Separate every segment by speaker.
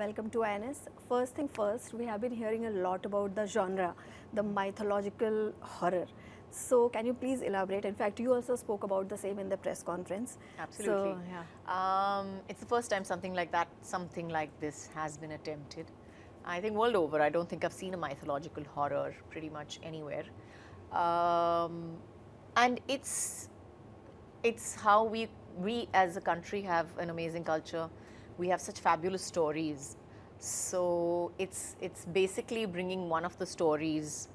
Speaker 1: welcome to INS. First thing first, we have been hearing a lot about the genre, the mythological horror. So, can you please elaborate? In fact, you also spoke about the same in the press conference.
Speaker 2: Absolutely.
Speaker 1: So, yeah.
Speaker 2: It's the first time something like this has been attempted. I think world over, I don't think I've seen a mythological horror pretty much anywhere. And it's how we as a country have an amazing culture. We have such fabulous stories. So it's basically bringing one of the stories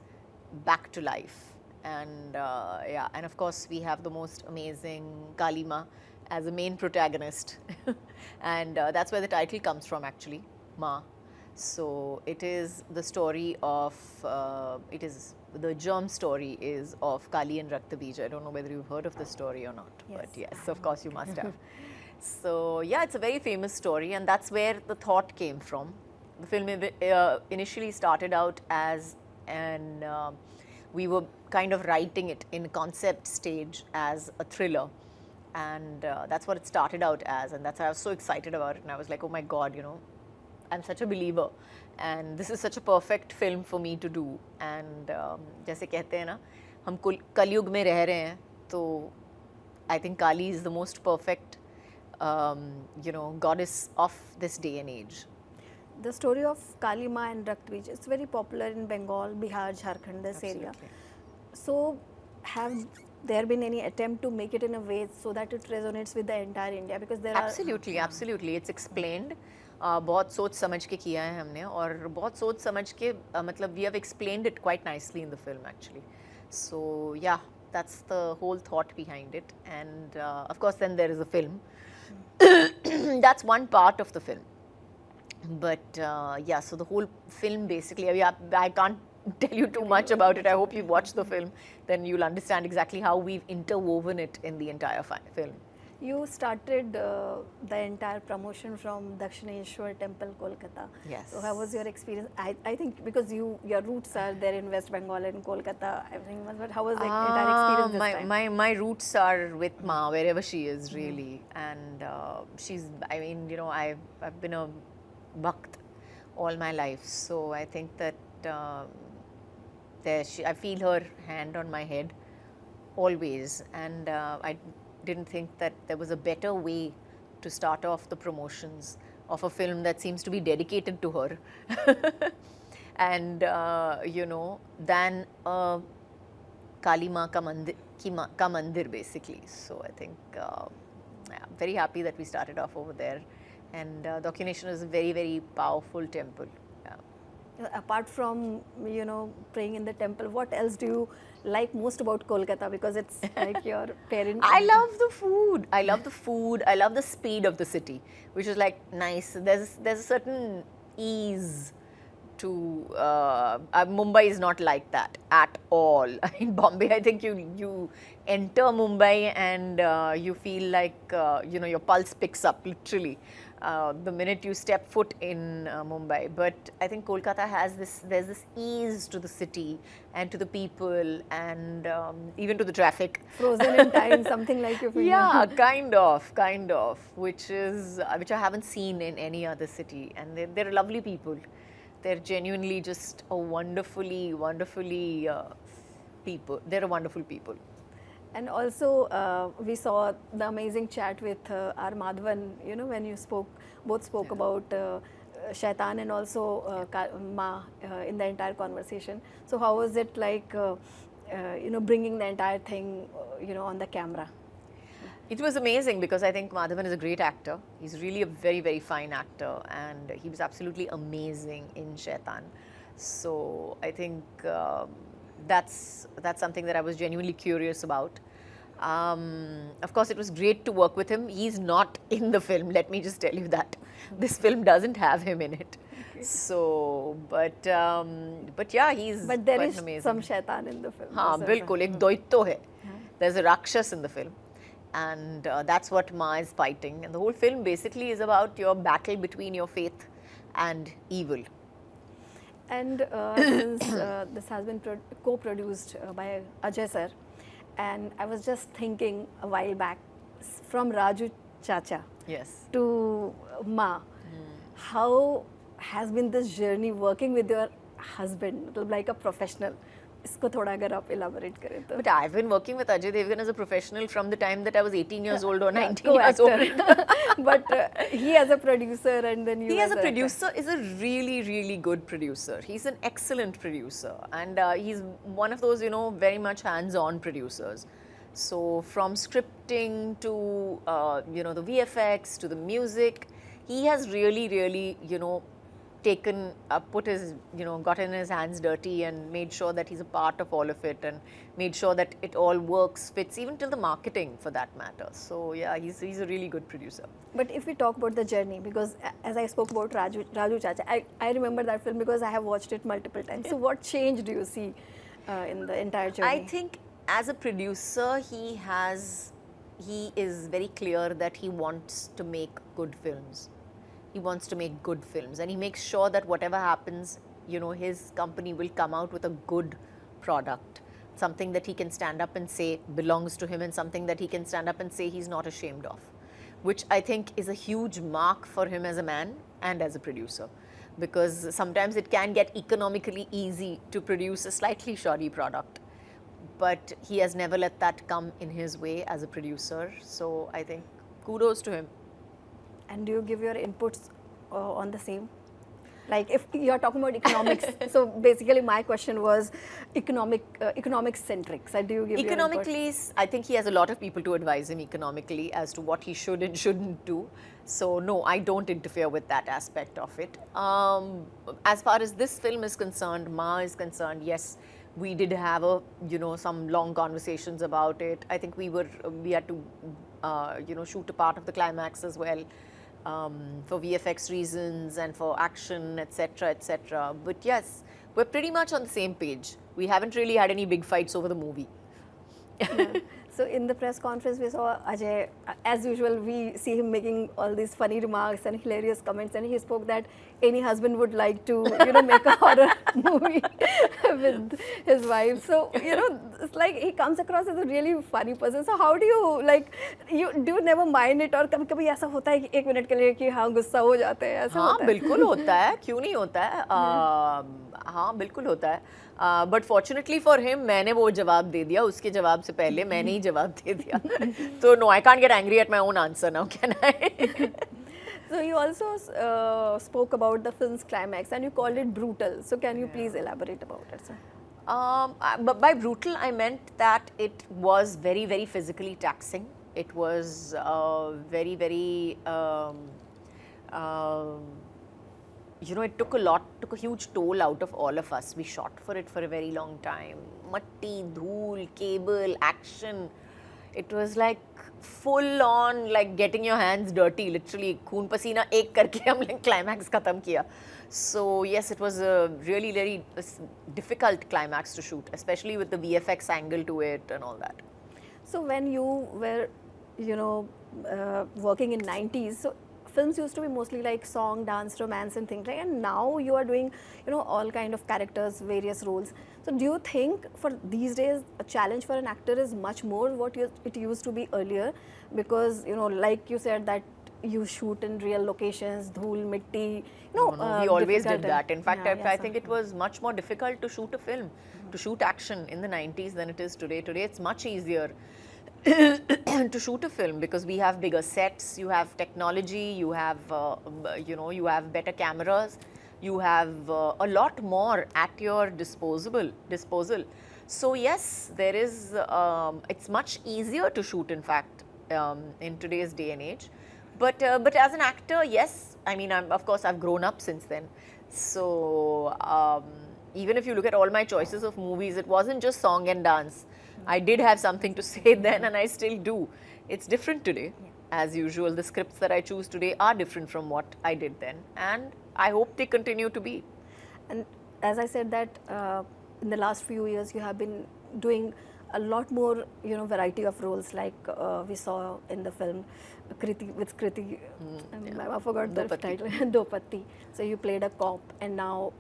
Speaker 2: back to life. And yeah, and of course we have the most amazing Kalima as a main protagonist. And that's where the title comes from, actually, Ma. So it is the story of, the germ story is of Kali and Raktabij. I don't know whether you've heard of the story or not,
Speaker 1: Yes.
Speaker 2: but yes, of course you must have. So yeah, it's a very famous story, and that's where the thought came from. The film initially started out as we were kind of writing it in concept stage as a thriller, and that's what it started out as, and that's why I was so excited about it. And I was like, oh my God, I'm such a believer, and this is such a perfect film for me to do. And जैसे कहते हैं ना, हम कलयुग में रह रहे हैं, तो I think Kali is the most perfect, goddess of this day and age.
Speaker 1: The story of Kali Ma and Raktabij is very popular in Bengal, Bihar, Jharkhand, this area.
Speaker 2: Absolutely.
Speaker 1: So, have there been any attempt to make it in a way so that it resonates with the entire India? Because there
Speaker 2: Absolutely. It's explained. बहुत सोच समझ के किया है हमने, और बहुत सोच समझ के मतलब we have explained it quite nicely in the film, actually. So yeah, that's the whole thought behind it. And of course then there is a film. That's one part of the film. But yeah, so the whole film basically, I can't tell you too much about it. I hope you watch the film, then you'll understand exactly how we've interwoven it in the entire film.
Speaker 1: You started the entire promotion from Dakshineshwar Temple, Kolkata.
Speaker 2: Yes.
Speaker 1: So how was your experience? I think because your roots are there in West Bengal and Kolkata, everything was. But how was the entire experience this time?
Speaker 2: My roots are with Ma, wherever she is, really. And she's, I've been a Bhakt all my life. So I think that I feel her hand on my head always. And I didn't think that there was a better way to start off the promotions of a film that seems to be dedicated to her. And than Kali Ma ka mandir, basically. So I think I'm very happy that we started off over there. And Dakshineshwar is a very, very powerful temple. Yeah.
Speaker 1: Apart from praying in the temple, what else do you like most about Kolkata? Because it's like your parent.
Speaker 2: I love the food. I love the speed of the city, which is like nice. There's a certain ease to Mumbai is not like that at all. In Bombay, I think you enter Mumbai and you feel like your pulse picks up literally the minute you step foot in Mumbai. But I think Kolkata there's this ease to the city and to the people and even to the traffic.
Speaker 1: Frozen in time, something like you feel.
Speaker 2: Yeah, kind of, which I haven't seen in any other city. And they're lovely people. They're genuinely just a wonderfully people. They're a wonderful people.
Speaker 1: And also, we saw the amazing chat with R. Madhavan, when you both spoke about Shaitan and also Ma in the entire conversation. So how was it like, bringing the entire thing, on the camera?
Speaker 2: It was amazing because I think Madhavan is a great actor. He's really a very, very fine actor, and he was absolutely amazing in Shaitan. So I think that's something that I was genuinely curious about. Of course, it was great to work with him. He's not in the film, let me just tell you that. This film doesn't have him in it. Okay. So, but yeah, he's
Speaker 1: But there
Speaker 2: quite
Speaker 1: is
Speaker 2: amazing.
Speaker 1: some Shaitan in the film.
Speaker 2: हाँ, बिल्कुल, एक द्वैतो है. There's a Rakshas in the film. And that's what Ma is fighting. And the whole film basically is about your battle between your faith and evil.
Speaker 1: And since this has been co-produced by Ajay sir, and I was just thinking a while back, from Raju Chacha
Speaker 2: Yes.
Speaker 1: to Ma, how has been this journey working with your husband, like a professional? इसको थोड़ा अगर आप elaborate करें तो.
Speaker 2: But I've been working with Ajay Devgan as a professional from the time that I was 18 years old or 19 years
Speaker 1: Co-actor.
Speaker 2: old.
Speaker 1: But he as a producer and then you
Speaker 2: He as a
Speaker 1: actor.
Speaker 2: producer is a really, really good producer. He's an excellent producer, and he's one of those, very much hands-on producers. So from scripting to, the VFX to the music, he has really, really, taken, gotten his hands dirty and made sure that he's a part of all of it and made sure that it all works, fits, even till the marketing for that matter. So yeah, he's a really good producer.
Speaker 1: But if we talk about the journey, because as I spoke about Raju Chacha, I remember that film because I have watched it multiple times. So what change do you see in the entire journey?
Speaker 2: I think as a producer, he is very clear that he wants to make good films. He wants to make good films, and he makes sure that whatever happens, his company will come out with a good product, something that he can stand up and say belongs to him, and something that he can stand up and say he's not ashamed of, which I think is a huge mark for him as a man and as a producer, because sometimes it can get economically easy to produce a slightly shoddy product, but he has never let that come in his way as a producer. So I think kudos to him.
Speaker 1: And do you give your inputs on the same? Like if you're talking about economics, so basically my question was economic centric. So do you give
Speaker 2: economically, I think he has a lot of people to advise him economically as to what he should and shouldn't do. So no, I don't interfere with that aspect of it. As far as this film is concerned, Ma is concerned, yes, we did have some long conversations about it. I think we had to shoot a part of the climax as well. For VFX reasons and for action, etc., etc. But yes, we're pretty much on the same page. We haven't really had any big fights over the movie.
Speaker 1: Yeah. So in the press conference, we saw Ajay. As usual, we see him making all these funny remarks and hilarious comments, and he spoke that any husband would like to, make a horror movie with his wife. So it's like he comes across as a really funny person. So how do you do you never mind it, और कभी-कभी ऐसा होता है कि एक minute के लिए कि हाँ गुस्सा हो जाते हैं, ऐसा
Speaker 2: हाँ
Speaker 1: होता है?
Speaker 2: बिल्कुल होता है, क्यों नहीं होता है? हाँ बिल्कुल होता है. But fortunately for him, मैंने वो जवाब दे दिया, उसके जवाब से पहले मैंने ही जवाब दे दिया. So no, I can't get angry at my own answer now, can I?
Speaker 1: So you also spoke about the film's climax and you called it brutal. So can you please elaborate about it, sir?
Speaker 2: But by brutal, I meant that it was very, very physically taxing. It was very, very, it took a huge toll out of all of us. We shot for it for a very long time. Matti, dhool, cable, action. It was like full on, like getting your hands dirty, literally. Khoon pasina ek karke humne climax khatam kiya. So yes, it was a really, really difficult climax to shoot, especially with the VFX angle to it and all that.
Speaker 1: So when you were, working in 90s, so films used to be mostly like song, dance, romance and things like that. And now you are doing, all kind of characters, various roles. So do you think for these days, a challenge for an actor is much more what it used to be earlier? Because, like you said that you shoot in real locations, dhool, mitti,
Speaker 2: No, we always did
Speaker 1: difficult
Speaker 2: that. In fact,
Speaker 1: yeah,
Speaker 2: I think it was much more difficult to shoot a film, to shoot action in the 90s than it is today. Today it's much easier to shoot a film because we have bigger sets, you have technology, you have, you have better cameras, you have a lot more at your disposal. So yes, there is, it's much easier to shoot in fact in today's day and age. But as an actor, yes, I mean, of course I've grown up since then. So even if you look at all my choices of movies, it wasn't just song and dance. I did have something to say then and I still do. It's different today. As usual, the scripts that I choose today are different from what I did then. And I hope they continue to be.
Speaker 1: And as I said that in the last few years, you have been doing a lot more, variety of roles like we saw in the film Kriti, with Kriti, I forgot the title, Dopatti. So you played a cop and now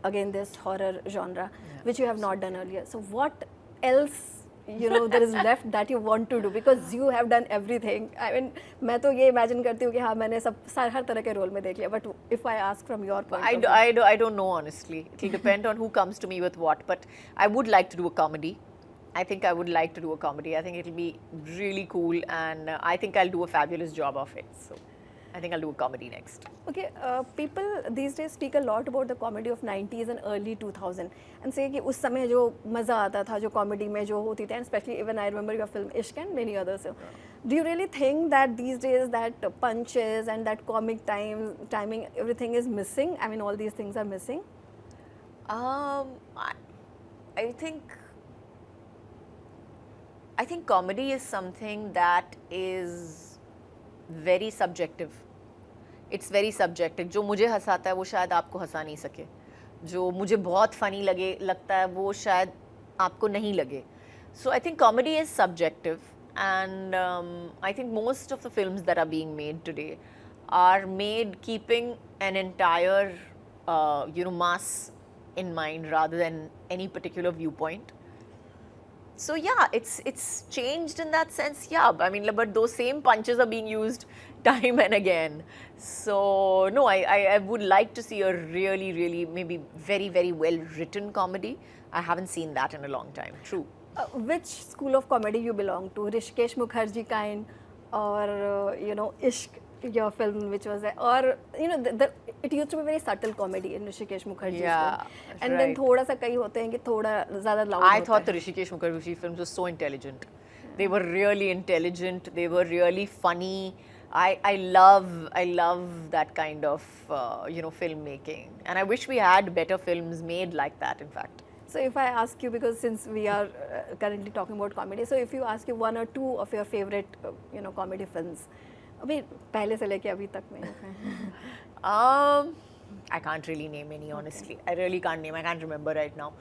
Speaker 1: again this horror genre, which you have not done earlier. So what else there is left that you want to do because you have done everything. I mean, मैं तो ये imagine करती हूँ कि हाँ मैंने हर तरह के role में देख लिया. But if I ask from your point of view,
Speaker 2: I don't know honestly. It'll depend on who comes to me with what. But I would like to do a comedy. I think I would like to do a comedy. I think it'll be really cool, and I think I'll do a fabulous job of it. So I think I'll do a comedy next.
Speaker 1: okay, people these days speak a lot about the comedy of 90s and early 2000 and say कि उस समय जो मज़ा आता था जो comedy में जो होती थी, and especially even I remember your film Ishq and many others. Do you really think that these days that punches and that comic timing everything is missing? I mean, all these things are missing.
Speaker 2: I think comedy is something that is very subjective. It's very subjective. जो मुझे हंसाता है वो शायद आपको हंसा नहीं सके. जो मुझे बहुत funny लगता है वो शायद आपको नहीं लगे. So I think comedy is subjective, and I think most of the films that are being made today are made keeping an entire mass in mind rather than any particular viewpoint. So yeah, it's changed in that sense. Yeah, I mean, but those same punches are being used time and again. So no, I would like to see a really, really maybe very, very well written comedy. I haven't seen that in a long time. True.
Speaker 1: Which school of comedy you belong to? Rishikesh Mukherjee kind, or Ishq, your film, which was or it used to be very subtle comedy in Rishikesh Mukherjee's film, and then थोड़ा सा कई होते हैं कि थोड़ा ज़्यादा loud.
Speaker 2: I thought the Rishikesh Mukherjee films were so intelligent. They were really intelligent. They were really funny. I love that kind of filmmaking, and I wish we had better films made like that. In fact.
Speaker 1: So if I ask you, because since we are currently talking about comedy, so if you ask you one or two of your favorite comedy films, अभी पहले से लेके अभी तक में.
Speaker 2: I can't really name any, honestly. I really can't name. I can't remember right now.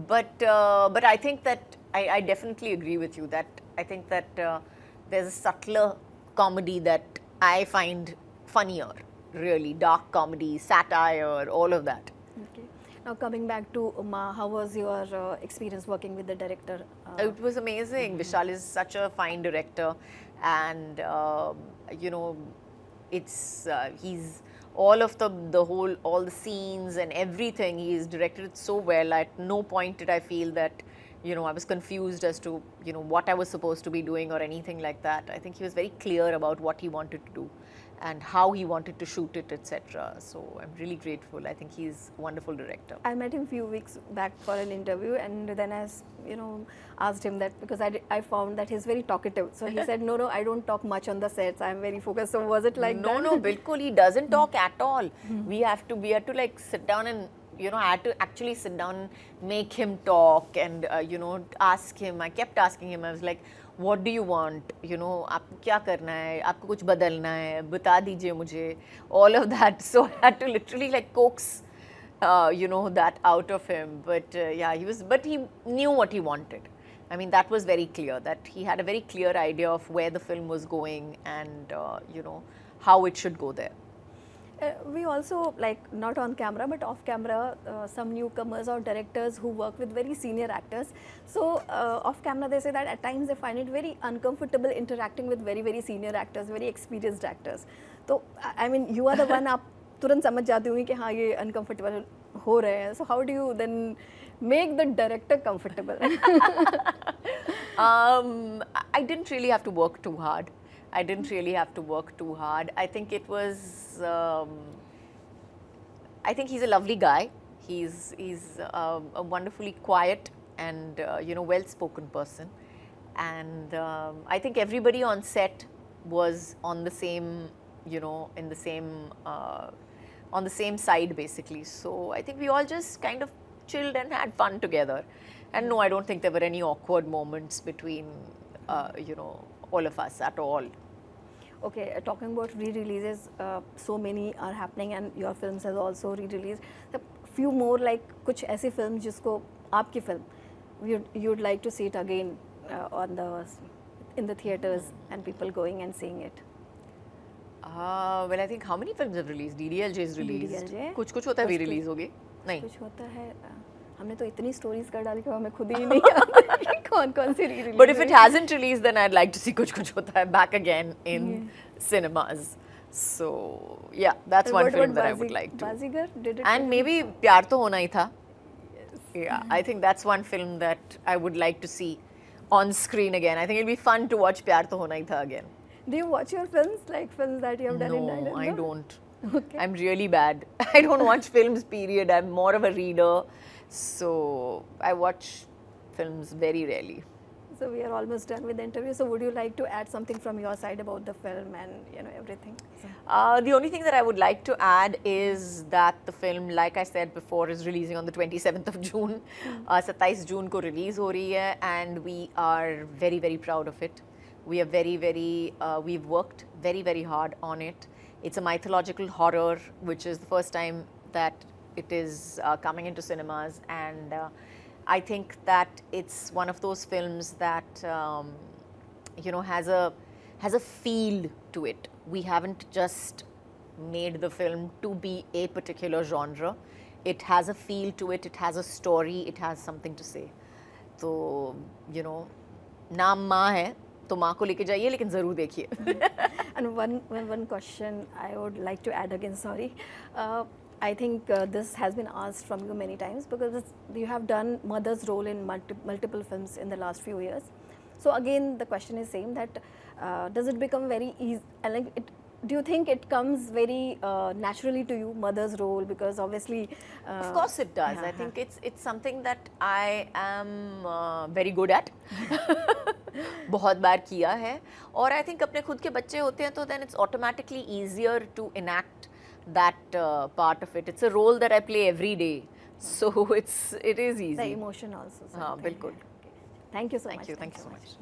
Speaker 2: But I think that I definitely agree with you that I think that there's a subtler comedy that I find funnier. Really, dark comedy, satire, all of that.
Speaker 1: Okay. Now coming back to Ma, how was your experience working with the director?
Speaker 2: It was amazing. Vishal is such a fine director, and it's he's all of all the scenes and everything. He's directed it so well. At no point did I feel that I was confused as to what I was supposed to be doing or anything like that. I think he was very clear about what he wanted to do and how he wanted to shoot it, etc. So I'm really grateful. I think he's a wonderful director.
Speaker 1: I met him a few weeks back for an interview, and then I asked him that because I found that he's very talkative. So he said, no, I don't talk much on the sets. I'm very focused. So was it like that?
Speaker 2: No, bilkul. He doesn't talk at all. We had to like sit down and I had to actually sit down and make him talk and ask him. I kept asking him. I was like, what do you want? आपको क्या करना है? आपको कुछ बदलना है? बता दीजिए मुझे. All of that. So I had to literally like coax, that out of him. But yeah, but he knew what he wanted. I mean, that was very clear. That he had a very clear idea of where the film was going and how it should go there.
Speaker 1: We also, like, not on camera but off camera, some newcomers or directors who work with very senior actors. So off camera they say that at times they find it very uncomfortable interacting with very, very senior actors, very experienced actors. So I mean, you are the one, आप तुरंत समझ जाती होंगी कि हाँ ये uncomfortable हो रहे हैं. So how do you then make the director comfortable?
Speaker 2: I didn't really have to work too hard. I think it was. I think he's a lovely guy. He's a wonderfully quiet and well-spoken person, and I think everybody on set was on the same on the same side basically. So I think we all just kind of chilled and had fun together. And no, I don't think there were any awkward moments between all of us at all.
Speaker 1: Okay, talking about re-releases, so many are happening and your films has also re-released. A few more, like कुछ ऐसी film जिसको आपकी film you'd like to see it again in the theaters and people going and seeing it.
Speaker 2: Well, I think how many films have released? DDLJ is released.
Speaker 1: DDLJ?
Speaker 2: कुछ होता है re-release होगी? नहीं.
Speaker 1: कुछ होता है. हमने तो इतनी स्टोरीज कर डाली कि हमें खुद ही नहीं याद कि कौन कौन सी री
Speaker 2: But if it hasn't released, then I'd like to see Kuch Kuch Hota Hai back again in cinemas. So yeah, that's one film that I would like to.
Speaker 1: Bazigar did it.
Speaker 2: And maybe Pyar To Hona Hi Tha. Yeah, I think that's one film that I would like to see on screen again. I think it'll be fun to watch Pyar To Hona Hi Tha again.
Speaker 1: Do you watch your films, like films that you have done in
Speaker 2: No,
Speaker 1: Thailand?
Speaker 2: I don't.
Speaker 1: Okay.
Speaker 2: I'm really bad. I don't watch films, period. I'm more of a reader. So I watch films very rarely.
Speaker 1: So we are almost done with the interview. So would you like to add something from your side about the film and everything?
Speaker 2: The only thing that I would like to add is that the film, like I said before, is releasing on the 27th of June. 27 June ko release ho rahi hai, and we are very, very proud of it. We are we've worked very, very hard on it. It's a mythological horror, which is the first time that it is coming into cinemas, and I think that it's one of those films that has a feel to it. We haven't just made the film to be a particular genre. It has a feel to it. It has a story. It has something to say. So नाम माँ है तो माँ को लेके जाइए लेकिन ज़रूर देखिए.
Speaker 1: And one question I would like to add again, sorry. I think this has been asked from you many times because you have done mother's role in multiple films in the last few years. So again, the question is same that does it become very easy? Do you think it comes very naturally to you, mother's role? Because obviously,
Speaker 2: of course it does. I think it's something that I am very good at. बहुत बार किया है और I think अपने खुद के बच्चे होते हैं तो then it's automatically easier to enact that part of it. It's a role that I play every day, so it is easy.
Speaker 1: The emotion also.
Speaker 2: हाँ बिल्कुल.
Speaker 1: Thank you so much.
Speaker 2: Thank you so much.